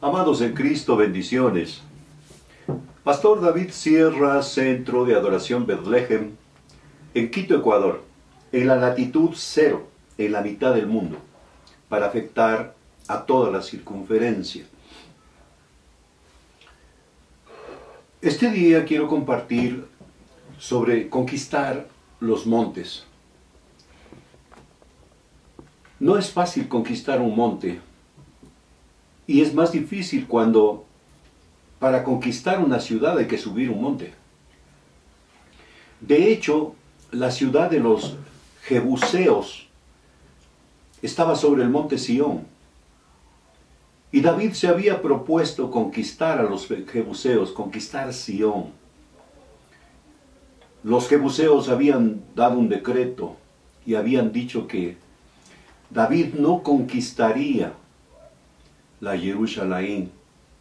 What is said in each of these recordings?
Amados en Cristo, bendiciones. Pastor David Sierra, Centro de Adoración Bethlehem, en Quito, Ecuador, en la latitud 0, en la mitad del mundo, para afectar a toda la circunferencia. Este día quiero compartir sobre conquistar los montes. No es fácil conquistar un monte, y es más difícil cuando para conquistar una ciudad hay que subir un monte. De hecho, la ciudad de los Jebuseos estaba sobre el monte Sión. Y David se había propuesto conquistar a los Jebuseos, conquistar Sión. Los Jebuseos habían dado un decreto y habían dicho que David no conquistaría la Jerusalén,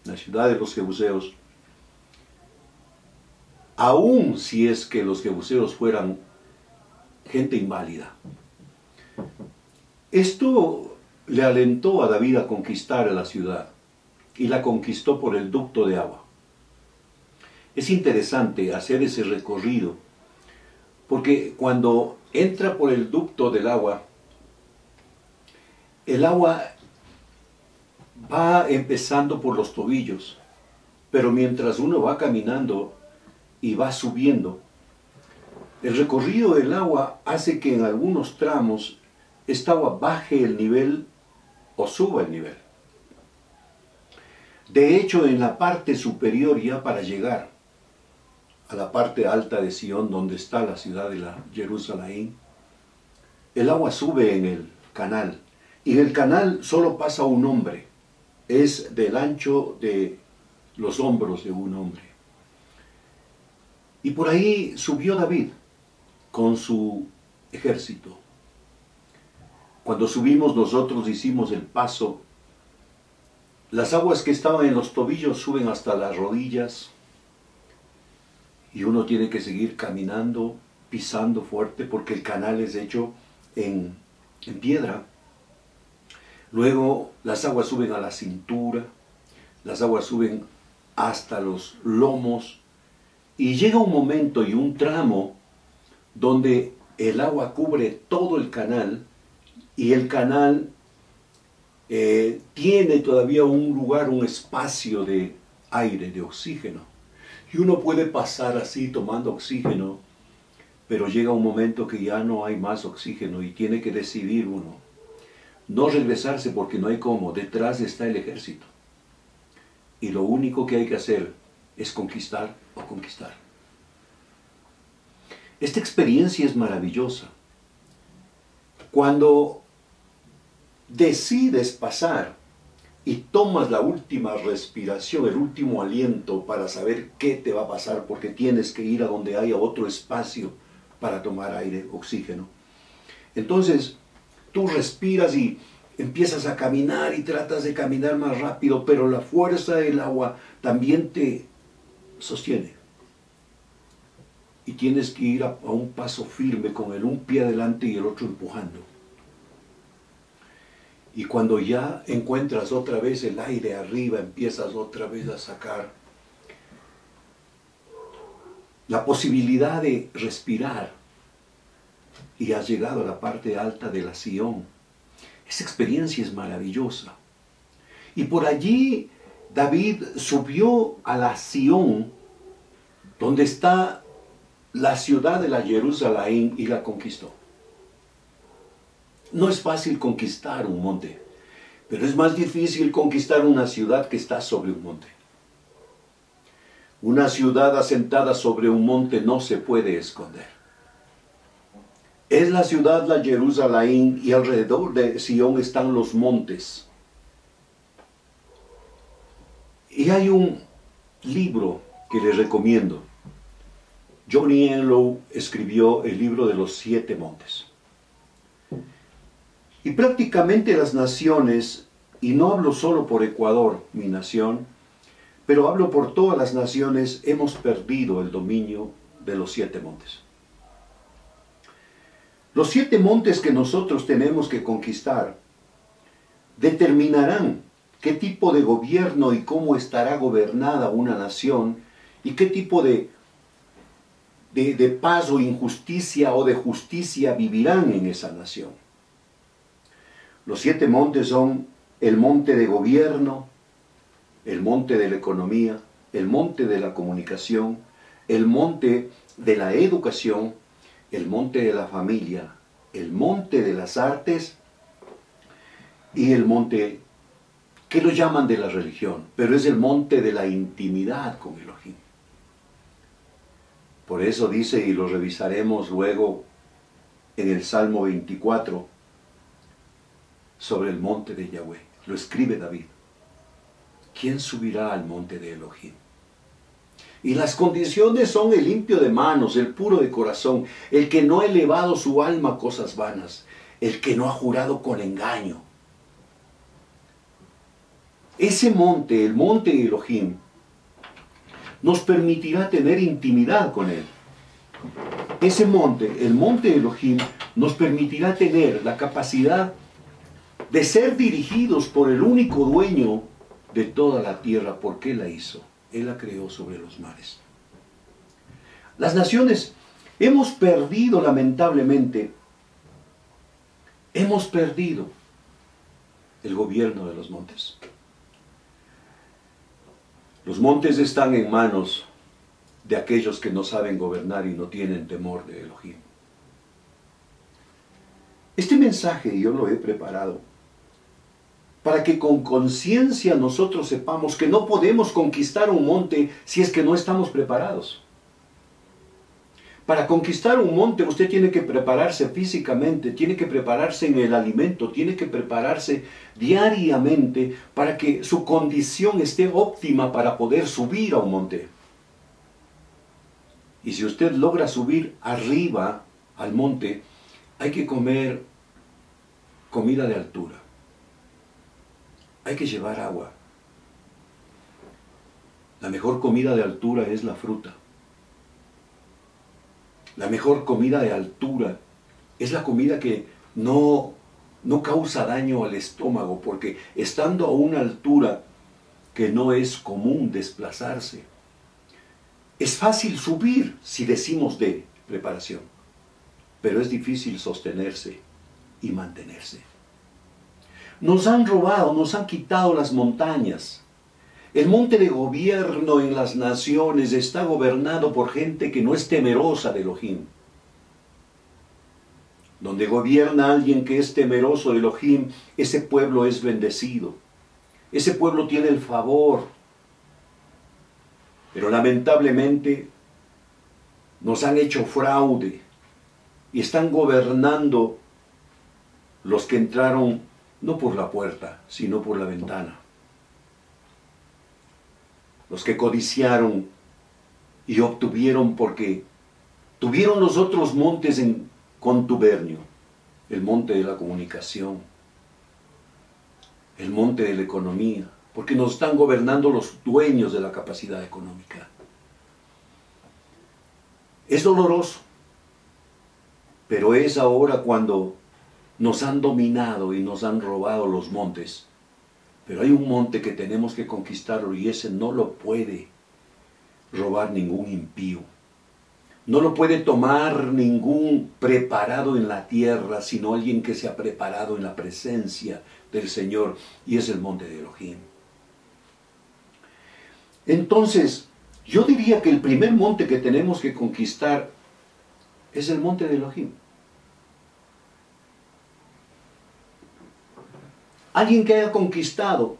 la ciudad de los Jebuseos, aun si es que los Jebuseos fueran gente inválida. Esto le alentó a David a conquistar la ciudad, y la conquistó por el ducto de agua. Es interesante hacer ese recorrido, porque cuando entra por el ducto del agua, el agua va empezando por los tobillos, pero mientras uno va caminando y va subiendo, el recorrido del agua hace que en algunos tramos esta agua baje el nivel o suba el nivel. De hecho, en la parte superior, ya para llegar a la parte alta de Sión, donde está la ciudad de la Jerusalén, el agua sube en el canal, y en el canal solo pasa un hombre. Es del ancho de los hombros de un hombre. Y por ahí subió David con su ejército. Cuando subimos nosotros hicimos el paso. Las aguas que estaban en los tobillos suben hasta las rodillas. Y uno tiene que seguir caminando, pisando fuerte, porque el canal es hecho en piedra. Luego las aguas suben a la cintura, las aguas suben hasta los lomos, y llega un momento y un tramo donde el agua cubre todo el canal, y el canal tiene todavía un lugar, un espacio de aire, de oxígeno. Y uno puede pasar así tomando oxígeno, pero llega un momento que ya no hay más oxígeno y tiene que decidir uno. No regresarse porque no hay cómo, detrás está el ejército. Y lo único que hay que hacer es conquistar o conquistar. Esta experiencia es maravillosa. Cuando decides pasar y tomas la última respiración, el último aliento para saber qué te va a pasar, porque tienes que ir a donde haya otro espacio para tomar aire, oxígeno. Entonces, tú respiras y empiezas a caminar y tratas de caminar más rápido, pero la fuerza del agua también te sostiene. Y tienes que ir a un paso firme con un pie adelante y el otro empujando. Y cuando ya encuentras otra vez el aire arriba, empiezas otra vez a sacar la posibilidad de respirar. Y has llegado a la parte alta de la Sión. Esa experiencia es maravillosa. Y por allí David subió a la Sión, donde está la ciudad de la Jerusalén, y la conquistó. No es fácil conquistar un monte, pero es más difícil conquistar una ciudad que está sobre un monte. Una ciudad asentada sobre un monte no se puede esconder. Es la ciudad, la Jerusalén, y alrededor de Sión están los montes. Y hay un libro que les recomiendo. Johnny Enlow escribió el libro de los 7 montes. Y prácticamente las naciones, y no hablo solo por Ecuador, mi nación, pero hablo por todas las naciones, hemos perdido el dominio de los 7 montes. Los 7 montes que nosotros tenemos que conquistar determinarán qué tipo de gobierno y cómo estará gobernada una nación y qué tipo de paz o injusticia o de justicia vivirán en esa nación. Los 7 montes son el monte de gobierno, el monte de la economía, el monte de la comunicación, el monte de la educación, el monte de la familia, el monte de las artes y el monte que lo llaman de la religión, pero es el monte de la intimidad con Elohim. Por eso dice, y lo revisaremos luego en el Salmo 24, sobre el monte de Yahweh. Lo escribe David. ¿Quién subirá al monte de Elohim? Y las condiciones son el limpio de manos, el puro de corazón, el que no ha elevado su alma a cosas vanas, el que no ha jurado con engaño. Ese monte, el monte de Elohim, nos permitirá tener intimidad con él. Ese monte, el monte de Elohim, nos permitirá tener la capacidad de ser dirigidos por el único dueño de toda la tierra, porque Él la hizo. Él la creó sobre los mares. Las naciones hemos perdido, lamentablemente, hemos perdido el gobierno de los montes. Los montes están en manos de aquellos que no saben gobernar y no tienen temor de Elohim. Este mensaje yo lo he preparado para que con conciencia nosotros sepamos que no podemos conquistar un monte si es que no estamos preparados. Para conquistar un monte usted tiene que prepararse físicamente, tiene que prepararse en el alimento, tiene que prepararse diariamente para que su condición esté óptima para poder subir a un monte. Y si usted logra subir arriba al monte, hay que comer comida de altura. Hay que llevar agua. La mejor comida de altura es la fruta. La mejor comida de altura es la comida que no causa daño al estómago, porque estando a una altura que no es común desplazarse, es fácil subir si decimos de preparación, pero es difícil sostenerse y mantenerse. Nos han robado, nos han quitado las montañas. El monte de gobierno en las naciones está gobernado por gente que no es temerosa de Elohim. Donde gobierna alguien que es temeroso de Elohim, ese pueblo es bendecido. Ese pueblo tiene el favor. Pero lamentablemente nos han hecho fraude y están gobernando los que entraron no por la puerta, sino por la ventana. Los que codiciaron y obtuvieron porque tuvieron los otros montes en contubernio. El monte de la comunicación, el monte de la economía, porque nos están gobernando los dueños de la capacidad económica. Es doloroso, pero es ahora cuando nos han dominado y nos han robado los montes. Pero hay un monte que tenemos que conquistarlo y ese no lo puede robar ningún impío. No lo puede tomar ningún preparado en la tierra, sino alguien que se ha preparado en la presencia del Señor, y es el monte de Elohim. Entonces, yo diría que el primer monte que tenemos que conquistar es el monte de Elohim. Alguien que haya conquistado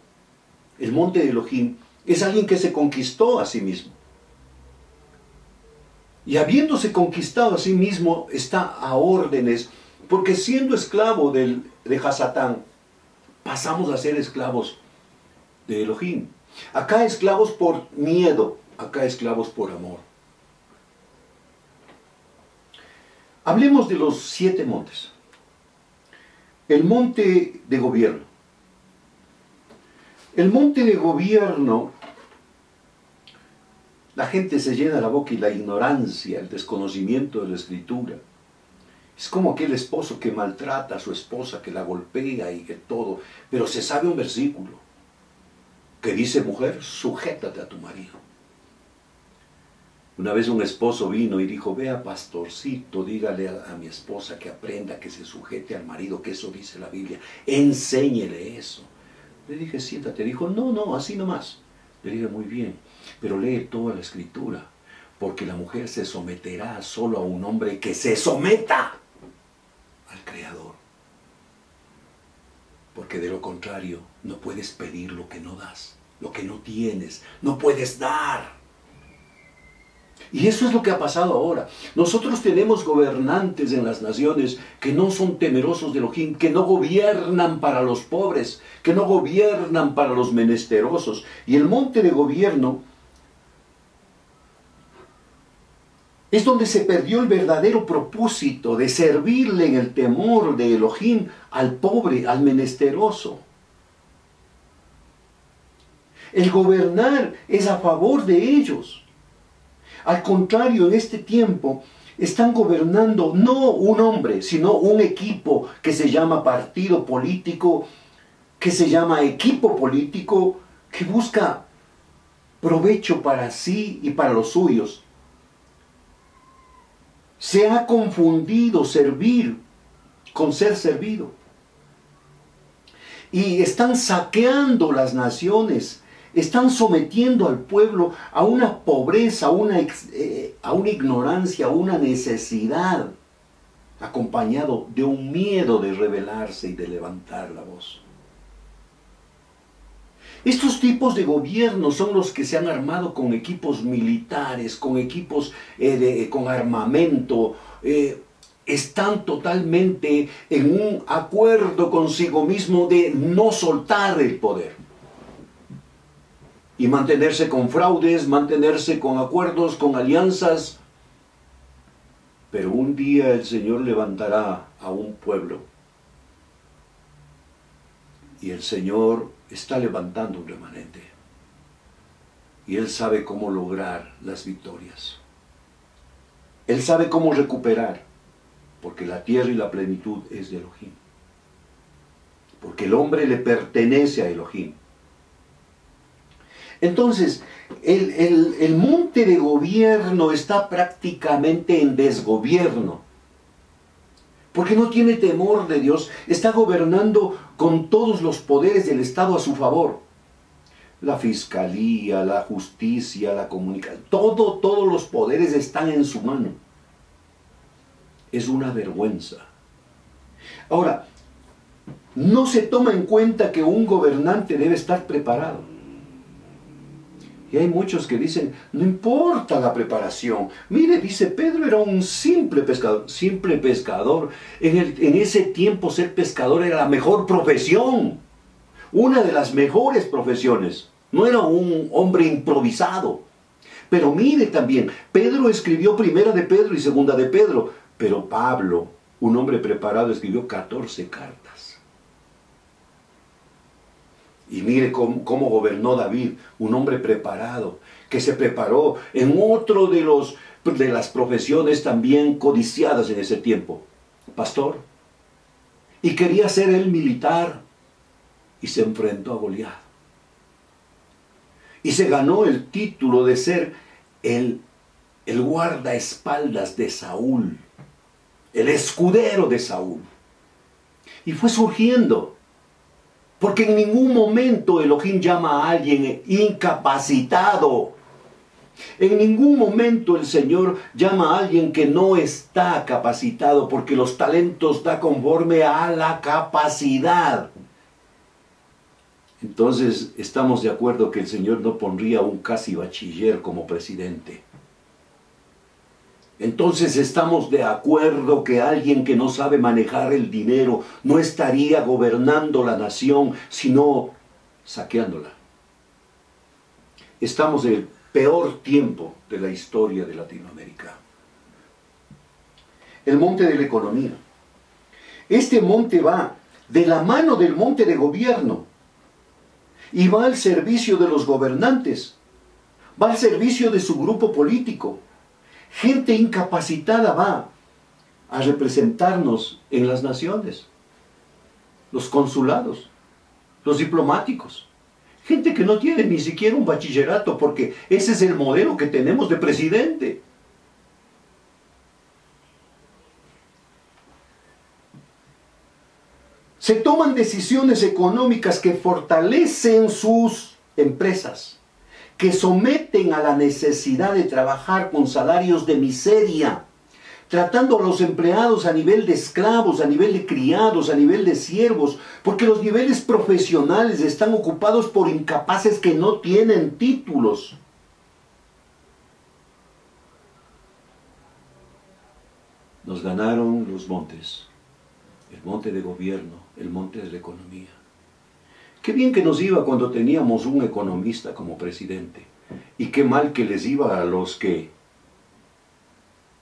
el monte de Elohim es alguien que se conquistó a sí mismo. Y habiéndose conquistado a sí mismo, está a órdenes, porque siendo esclavo de Hasatán, pasamos a ser esclavos de Elohim. Acá esclavos por miedo, acá esclavos por amor. Hablemos de los 7 montes. El monte de gobierno. El monte de gobierno, la gente se llena la boca y la ignorancia, el desconocimiento de la Escritura. Es como aquel esposo que maltrata a su esposa, que la golpea y que todo, pero se sabe un versículo. que dice, mujer, sujétate a tu marido. Una vez un esposo vino y dijo, vea pastorcito, dígale a mi esposa que aprenda, que se sujete al marido, que eso dice la Biblia, enséñele eso. Le dije, siéntate. Dijo, no, así nomás. Le dije, muy bien, pero lee toda la escritura, porque la mujer se someterá solo a un hombre que se someta al Creador. Porque de lo contrario, no puedes pedir lo que no das, lo que no tienes, no puedes dar. Y eso es lo que ha pasado ahora. Nosotros tenemos gobernantes en las naciones que no son temerosos de Elohim, que no gobiernan para los pobres, que no gobiernan para los menesterosos. Y el monte de gobierno es donde se perdió el verdadero propósito de servirle en el temor de Elohim al pobre, al menesteroso. El gobernar es a favor de ellos. Al contrario, en este tiempo están gobernando no un hombre, sino un equipo que se llama partido político, que se llama equipo político, que busca provecho para sí y para los suyos. Se ha confundido servir con ser servido. Y están saqueando las naciones. Están sometiendo al pueblo a una pobreza, a una ignorancia, a una necesidad, acompañado de un miedo de rebelarse y de levantar la voz. Estos tipos de gobierno son los que se han armado con equipos militares, con equipos con armamento, están totalmente en un acuerdo consigo mismo de no soltar el poder. Y mantenerse con fraudes, mantenerse con acuerdos, con alianzas. Pero un día el Señor levantará a un pueblo. Y el Señor está levantando un remanente. Y Él sabe cómo lograr las victorias. Él sabe cómo recuperar. Porque la tierra y la plenitud es de Elohim. Porque el hombre le pertenece a Elohim. Entonces, el monte de gobierno está prácticamente en desgobierno. Porque no tiene temor de Dios. Está gobernando con todos los poderes del Estado a su favor. La fiscalía, la justicia, la comunicación. Todos los poderes están en su mano. Es una vergüenza. Ahora, no se toma en cuenta que un gobernante debe estar preparado. Y hay muchos que dicen, no importa la preparación. Mire, dice, Pedro era un simple pescador. Simple pescador. En ese tiempo ser pescador era la mejor profesión. Una de las mejores profesiones. No era un hombre improvisado. Pero mire también, Pedro escribió primera de Pedro y segunda de Pedro. Pero Pablo, un hombre preparado, escribió 14 cartas. Y mire cómo gobernó David, un hombre preparado, que se preparó en otro de las profesiones también codiciadas en ese tiempo, pastor. Y quería ser él militar, y se enfrentó a Goliat. Y se ganó el título de ser el guardaespaldas de Saúl, el escudero de Saúl. Y fue surgiendo. Porque en ningún momento Elohim llama a alguien incapacitado. En ningún momento el Señor llama a alguien que no está capacitado, porque los talentos da conforme a la capacidad. Entonces estamos de acuerdo que el Señor no pondría un casi bachiller como presidente. Entonces estamos de acuerdo que alguien que no sabe manejar el dinero no estaría gobernando la nación, sino saqueándola. Estamos en el peor tiempo de la historia de Latinoamérica. El monte de la economía. Este monte va de la mano del monte de gobierno y va al servicio de los gobernantes, va al servicio de su grupo político. Gente incapacitada va a representarnos en las naciones. Los consulados, los diplomáticos. Gente que no tiene ni siquiera un bachillerato, porque ese es el modelo que tenemos de presidente. Se toman decisiones económicas que fortalecen sus empresas, que someten a la necesidad de trabajar con salarios de miseria, tratando a los empleados a nivel de esclavos, a nivel de criados, a nivel de siervos, porque los niveles profesionales están ocupados por incapaces que no tienen títulos. Nos ganaron los montes, el monte de gobierno, el monte de la economía. Qué bien que nos iba cuando teníamos un economista como presidente, y qué mal que les iba a los que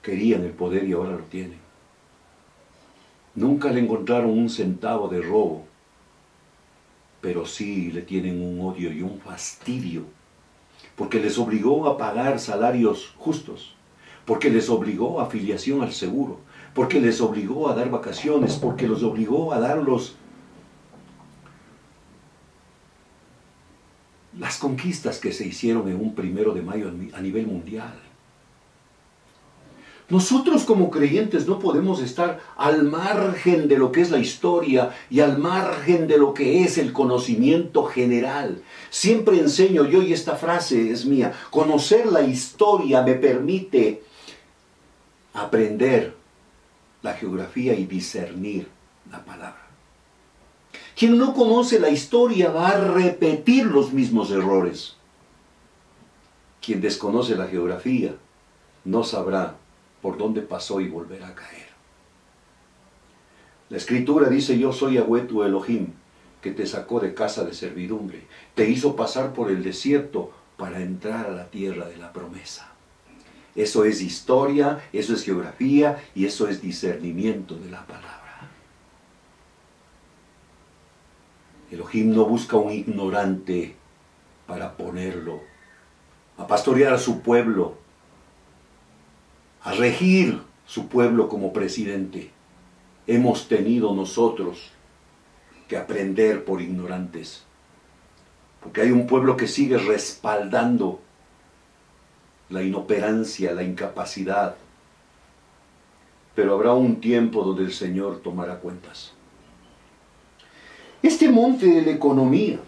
querían el poder y ahora lo tienen. Nunca le encontraron un centavo de robo, pero sí le tienen un odio y un fastidio, porque les obligó a pagar salarios justos, porque les obligó a afiliación al seguro, porque les obligó a dar vacaciones, porque los obligó a dar las conquistas que se hicieron en un 1 de mayo a nivel mundial. Nosotros como creyentes no podemos estar al margen de lo que es la historia y al margen de lo que es el conocimiento general. Siempre enseño yo, y esta frase es mía, conocer la historia me permite aprender la geografía y discernir la palabra. Quien no conoce la historia va a repetir los mismos errores. Quien desconoce la geografía no sabrá por dónde pasó y volverá a caer. La Escritura dice: yo soy Yahweh tu Elohim, que te sacó de casa de servidumbre, te hizo pasar por el desierto para entrar a la tierra de la promesa. Eso es historia, eso es geografía y eso es discernimiento de la palabra. Elohim no busca un ignorante para ponerlo a pastorear a su pueblo, a regir su pueblo como presidente. Hemos tenido nosotros que aprender por ignorantes, porque hay un pueblo que sigue respaldando la inoperancia, la incapacidad, pero habrá un tiempo donde el Señor tomará cuentas. Este monte de la economía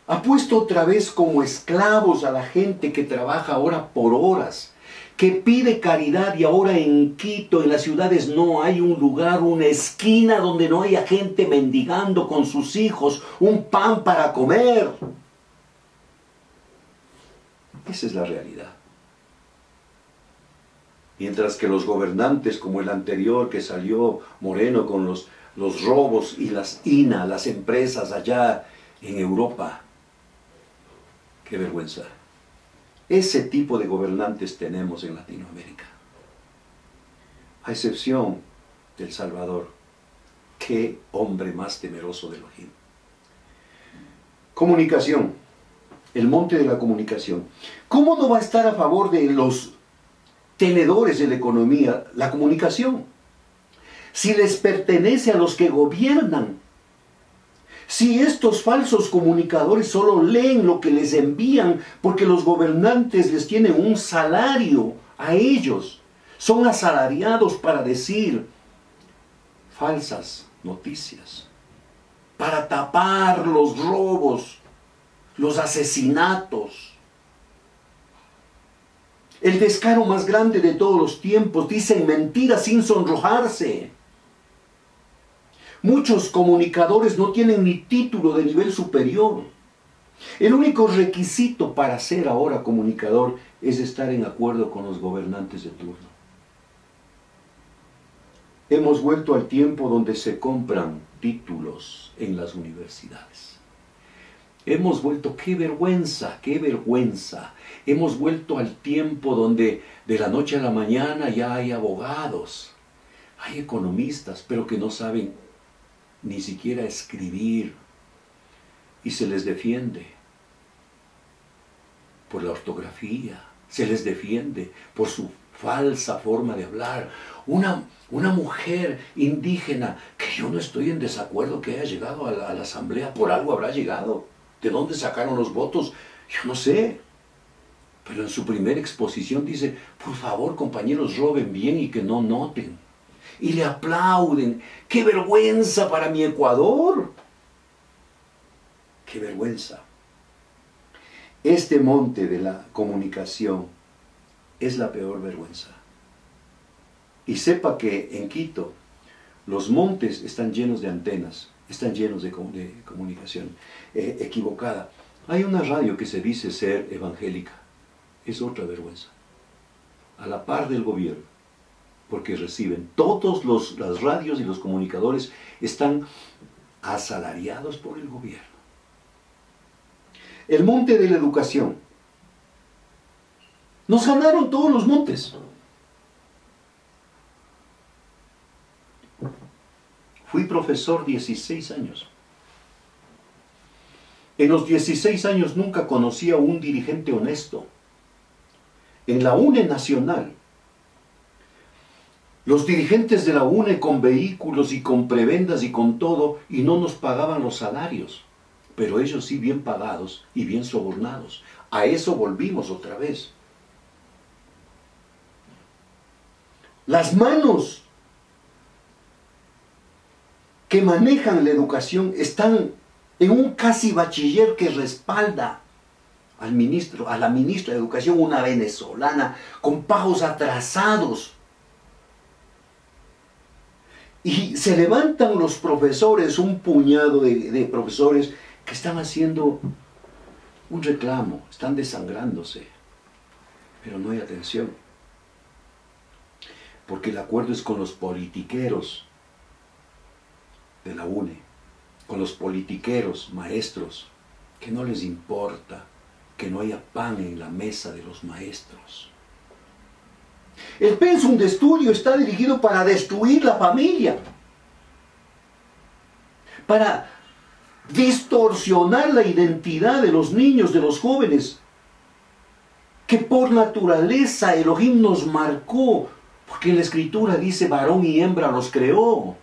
ha puesto otra vez como esclavos a la gente que trabaja ahora por horas, que pide caridad, y ahora en Quito, en las ciudades, no hay un lugar, una esquina donde no haya gente mendigando con sus hijos un pan para comer. Esa es la realidad. Mientras que los gobernantes, como el anterior que salió Moreno con los robos y las INA, las empresas allá en Europa, qué vergüenza. Ese tipo de gobernantes tenemos en Latinoamérica, a excepción del Salvador. Qué hombre más temeroso de Elohim. Comunicación, el monte de la comunicación. ¿Cómo no va a estar a favor de los tenedores de la economía la comunicación? Si les pertenece a los que gobiernan. Si estos falsos comunicadores solo leen lo que les envían porque los gobernantes les tienen un salario a ellos, son asalariados para decir falsas noticias, para tapar los robos, los asesinatos. El descaro más grande de todos los tiempos, dicen mentiras sin sonrojarse. Muchos comunicadores no tienen ni título de nivel superior. El único requisito para ser ahora comunicador es estar en acuerdo con los gobernantes de turno. Hemos vuelto al tiempo donde se compran títulos en las universidades. Hemos vuelto, qué vergüenza, qué vergüenza. Hemos vuelto al tiempo donde de la noche a la mañana ya hay abogados, hay economistas, pero que no saben ni siquiera escribir, y se les defiende por la ortografía, se les defiende por su falsa forma de hablar. Una mujer indígena, que yo no estoy en desacuerdo que haya llegado a la asamblea, por algo habrá llegado. ¿De dónde sacaron los votos? Yo no sé. Pero en su primera exposición dice, por favor, compañeros, roben bien y que no noten. Y le aplauden. ¡Qué vergüenza para mi Ecuador! ¡Qué vergüenza! Este monte de la comunicación es la peor vergüenza. Y sepa que en Quito los montes están llenos de antenas, están llenos de comunicación equivocada. Hay una radio que se dice ser evangélica. Es otra vergüenza. A la par del gobierno, porque reciben todos las radios y los comunicadores están asalariados por el gobierno. El monte de la educación. Nos ganaron todos los montes. Fui profesor 16 años. En los 16 años nunca conocí a un dirigente honesto. En la UNE Nacional, los dirigentes de la UNE con vehículos y con prebendas y con todo, y no nos pagaban los salarios, pero ellos sí bien pagados y bien sobornados. A eso volvimos otra vez. Las manos que manejan la educación están en un casi bachiller que respalda al ministro, a la ministra de Educación, una venezolana, con pagos atrasados. Y se levantan los profesores, un puñado de profesores que están haciendo un reclamo, están desangrándose, pero no hay atención. Porque el acuerdo es con los politiqueros de la UNE, con los politiqueros maestros, que no les importa que no haya pan en la mesa de los maestros. El pensum de estudio está dirigido para destruir la familia, para distorsionar la identidad de los niños, de los jóvenes, que por naturaleza Elohim nos marcó, porque en la Escritura dice varón y hembra los creó.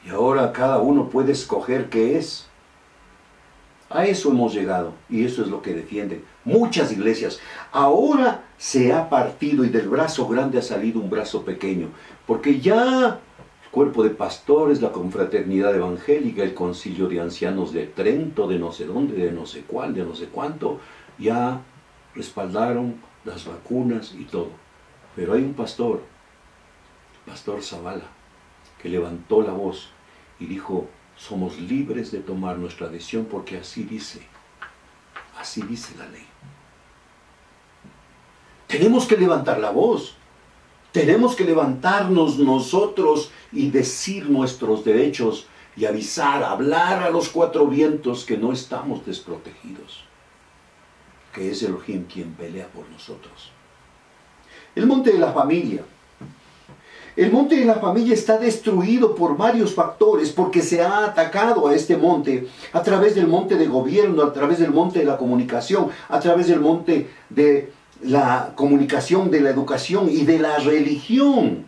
Y ahora cada uno puede escoger qué es. A eso hemos llegado, y eso es lo que defienden muchas iglesias. Ahora se ha partido y del brazo grande ha salido un brazo pequeño, porque ya el cuerpo de pastores, la confraternidad evangélica, el concilio de ancianos de Trento, de no sé dónde, de no sé cuál, de no sé cuánto, ya respaldaron las vacunas y todo. Pero hay un pastor, Pastor Zavala, que levantó la voz y dijo: somos libres de tomar nuestra decisión porque así dice la ley. Tenemos que levantar la voz, tenemos que levantarnos nosotros y decir nuestros derechos y avisar, hablar a los cuatro vientos que no estamos desprotegidos, que es Elohim quien pelea por nosotros. El monte de la familia. El monte de la familia está destruido por varios factores, porque se ha atacado a este monte a través del monte de gobierno, a través del monte de la comunicación, a través del monte de la comunicación, de la educación y de la religión.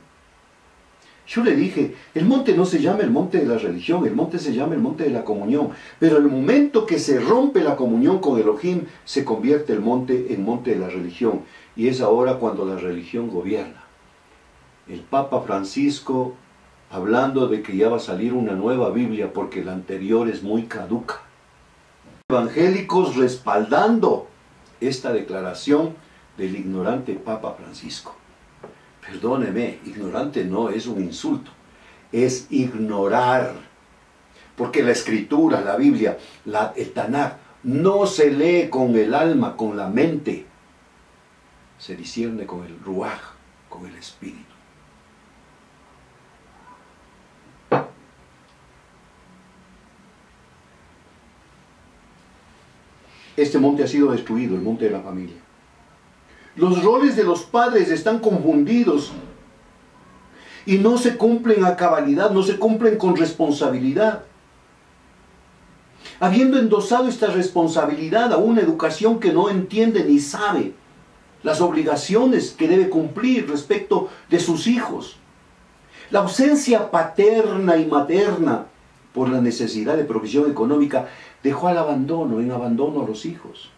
Yo le dije, el monte no se llama el monte de la religión, el monte se llama el monte de la comunión. Pero el momento que se rompe la comunión con Elohim, se convierte el monte en monte de la religión. Y es ahora cuando la religión gobierna. El Papa Francisco, hablando de que ya va a salir una nueva Biblia porque la anterior es muy caduca. Evangélicos respaldando esta declaración del ignorante Papa Francisco. Perdóneme, ignorante no es un insulto, es ignorar. Porque la Escritura, la Biblia, el Tanaj, no se lee con el alma, con la mente. Se discierne con el Ruaj, con el Espíritu. Este monte ha sido destruido, el monte de la familia. Los roles de los padres están confundidos y no se cumplen a cabalidad, no se cumplen con responsabilidad. Habiendo endosado esta responsabilidad a una educación que no entiende ni sabe las obligaciones que debe cumplir respecto de sus hijos. La ausencia paterna y materna por la necesidad de provisión económica, dejó en abandono a los hijos.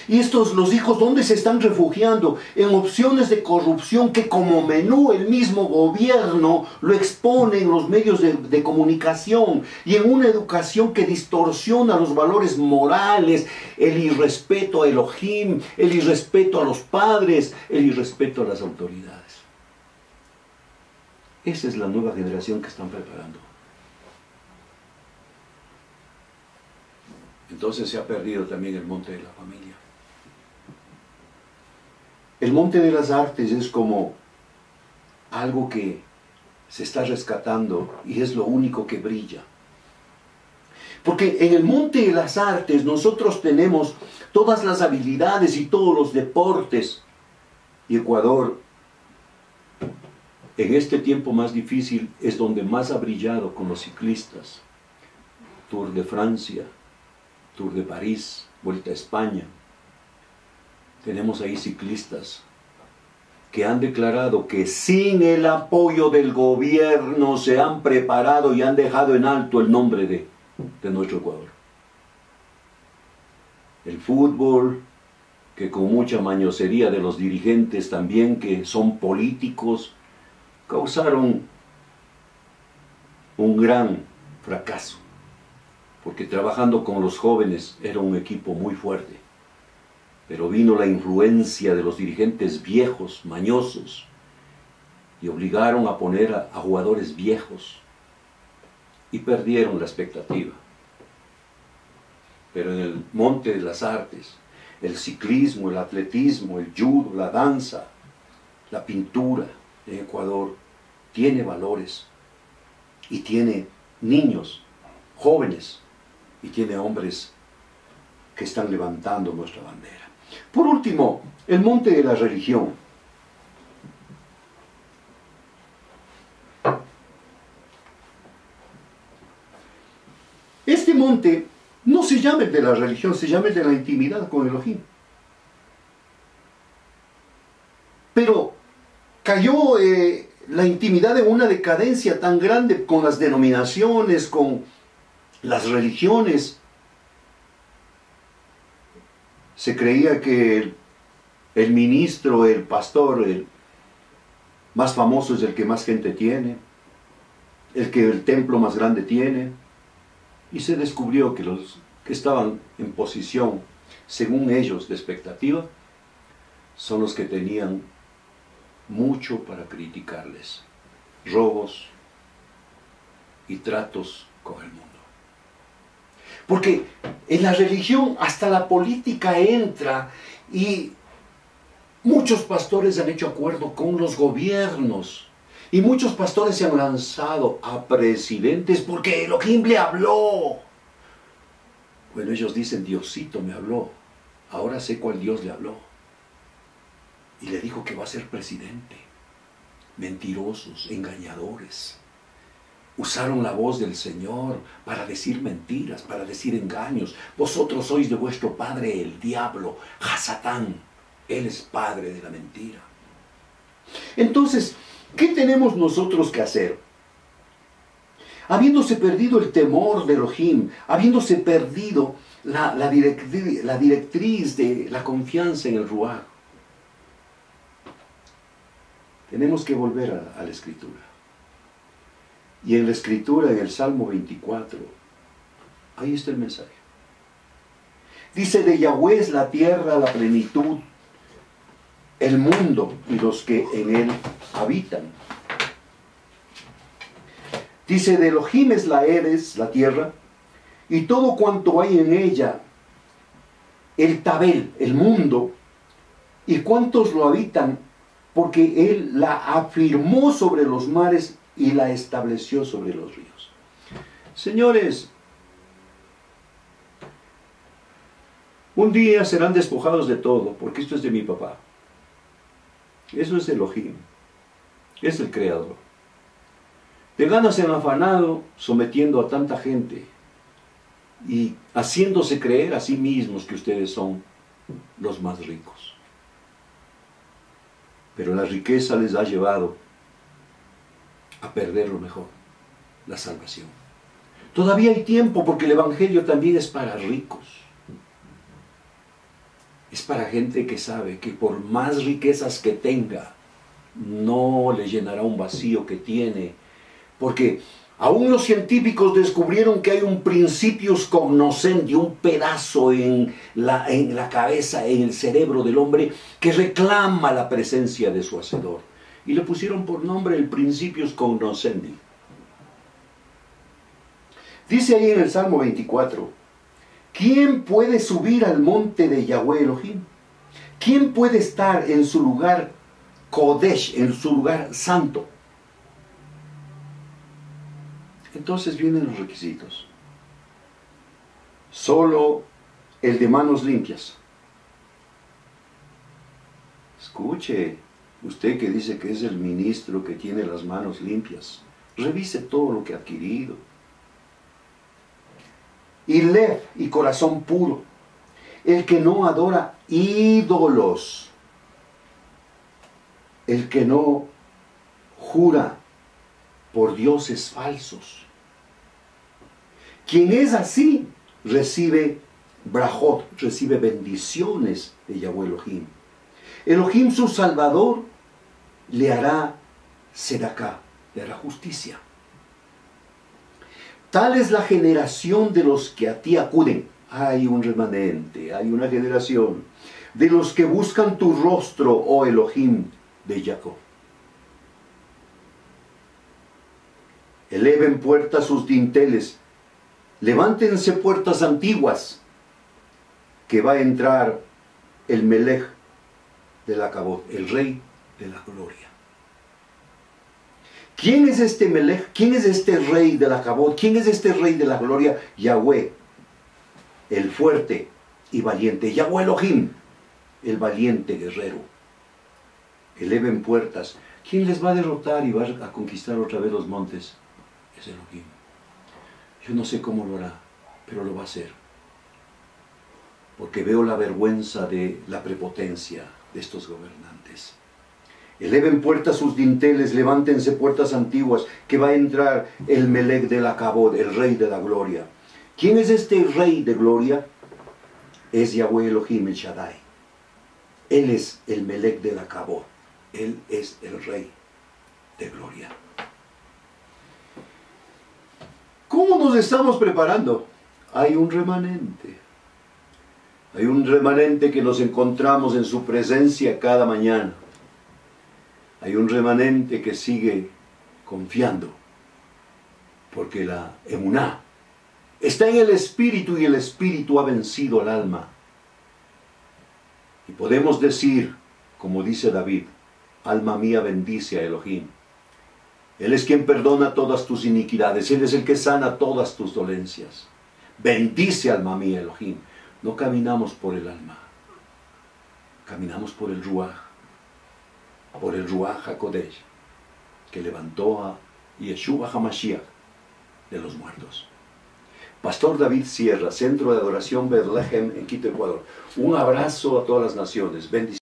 Y los hijos, ¿dónde se están refugiando? En opciones de corrupción que como menú el mismo gobierno lo expone en los medios de comunicación, y en una educación que distorsiona los valores morales, el irrespeto a Elohim, el irrespeto a los padres, el irrespeto a las autoridades. Esa es la nueva generación que están preparando. Entonces se ha perdido también el monte de la familia. El monte de las artes es como algo que se está rescatando y es lo único que brilla. Porque en el monte de las artes nosotros tenemos todas las habilidades y todos los deportes. Y Ecuador, en este tiempo más difícil, es donde más ha brillado con los ciclistas. Tour de Francia, Tour de París, Vuelta a España. Tenemos ahí ciclistas que han declarado que sin el apoyo del gobierno se han preparado y han dejado en alto el nombre de nuestro Ecuador. El fútbol, que con mucha mañosería de los dirigentes también, que son políticos, causaron un gran fracaso, porque trabajando con los jóvenes era un equipo muy fuerte. Pero vino la influencia de los dirigentes viejos, mañosos, y obligaron a poner a jugadores viejos, y perdieron la expectativa. Pero en el monte de las artes, el ciclismo, el atletismo, el judo, la danza, la pintura en Ecuador tiene valores, y tiene niños, jóvenes, y tiene hombres que están levantando nuestra bandera. Por último, el monte de la religión. Este monte no se llama el de la religión, se llama el de la intimidad con Elohim. Pero cayó la intimidad en una decadencia tan grande con las denominaciones, con las religiones. Se creía que el ministro, el pastor, el más famoso es el que más gente tiene, el que el templo más grande tiene, y se descubrió que los que estaban en posición, según ellos, de expectativa, son los que tenían mucho para criticarles, robos y tratos con el mundo. Porque en la religión hasta la política entra, y muchos pastores han hecho acuerdo con los gobiernos, y muchos pastores se han lanzado a presidentes porque Elohim le habló. Bueno, ellos dicen, Diosito me habló, ahora sé cuál Dios le habló, y le dijo que va a ser presidente. Mentirosos, engañadores. Usaron la voz del Señor para decir mentiras, para decir engaños. Vosotros sois de vuestro padre el diablo, Hasatán. Él es padre de la mentira. Entonces, ¿qué tenemos nosotros que hacer? Habiéndose perdido el temor de Elohim, habiéndose perdido la directriz de la confianza en el Ruach, tenemos que volver a la Escritura. Y en la Escritura, en el Salmo 24, ahí está el mensaje. Dice, de Yahweh es la tierra, la plenitud, el mundo y los que en él habitan. Dice, de Elohim es la Eres, la tierra, y todo cuanto hay en ella, el Tabel, el mundo, y cuantos lo habitan, porque él la afirmó sobre los mares y la estableció sobre los ríos. Señores, un día serán despojados de todo, porque esto es de mi papá. Eso es Elohim, es el Creador. De ganas se han afanado sometiendo a tanta gente y haciéndose creer a sí mismos que ustedes son los más ricos. Pero la riqueza les ha llevado a perder lo mejor. la salvación. Todavía hay tiempo porque el Evangelio también es para ricos. Es para gente que sabe que por más riquezas que tenga, no le llenará un vacío que tiene. Porque aún los científicos descubrieron que hay un principius cognoscendi, un pedazo en la cabeza, en el cerebro del hombre, que reclama la presencia de su Hacedor. Y le pusieron por nombre el principius cognoscendi. Dice ahí en el Salmo 24, ¿quién puede subir al monte de Yahweh Elohim? ¿Quién puede estar en su lugar Kodesh, en su lugar santo? Entonces vienen los requisitos. Solo el de manos limpias. Escuche, usted que dice que es el ministro que tiene las manos limpias, revise todo lo que ha adquirido. Y lev, y corazón puro, el que no adora ídolos, el que no jura por dioses falsos. Quien es así, recibe brajot, recibe bendiciones de Yahweh Elohim. Elohim, su Salvador, le hará sedaká, le hará justicia. Tal es la generación de los que a ti acuden. Hay un remanente, hay una generación de los que buscan tu rostro, oh Elohim de Jacob. Eleven puertas sus dinteles, levántense puertas antiguas, que va a entrar el Melech de la Kabod, el Rey de la Gloria. ¿Quién es este Melech? ¿Quién es este Rey de la Kabod? ¿Quién es este Rey de la Gloria? Yahweh, el fuerte y valiente. Yahweh Elohim, el valiente guerrero. Eleven puertas. ¿Quién les va a derrotar y va a conquistar otra vez los montes? Es Elohim. Yo no sé cómo lo hará, pero lo va a hacer. Porque veo la vergüenza de la prepotencia de estos gobernantes. Eleven puertas sus dinteles, levántense puertas antiguas, que va a entrar el Melech de la Kabod, el Rey de la Gloria. ¿Quién es este Rey de Gloria? Es Yahweh Elohim el Shaddai. Él es el Melech de la Kabod. Él es el Rey de Gloria. ¿Cómo nos estamos preparando? Hay un remanente. Hay un remanente que nos encontramos en su presencia cada mañana. Hay un remanente que sigue confiando, porque la emuná está en el espíritu y el espíritu ha vencido al alma. Y podemos decir, como dice David, alma mía bendice a Elohim. Él es quien perdona todas tus iniquidades, Él es el que sana todas tus dolencias. Bendice alma mía Elohim. No caminamos por el alma, caminamos por el Ruach HaKodesh, que levantó a Yeshua HaMashiach de los muertos. Pastor David Sierra, Centro de Adoración Bethlehem en Quito, Ecuador. Un abrazo a todas las naciones. Bendiciones.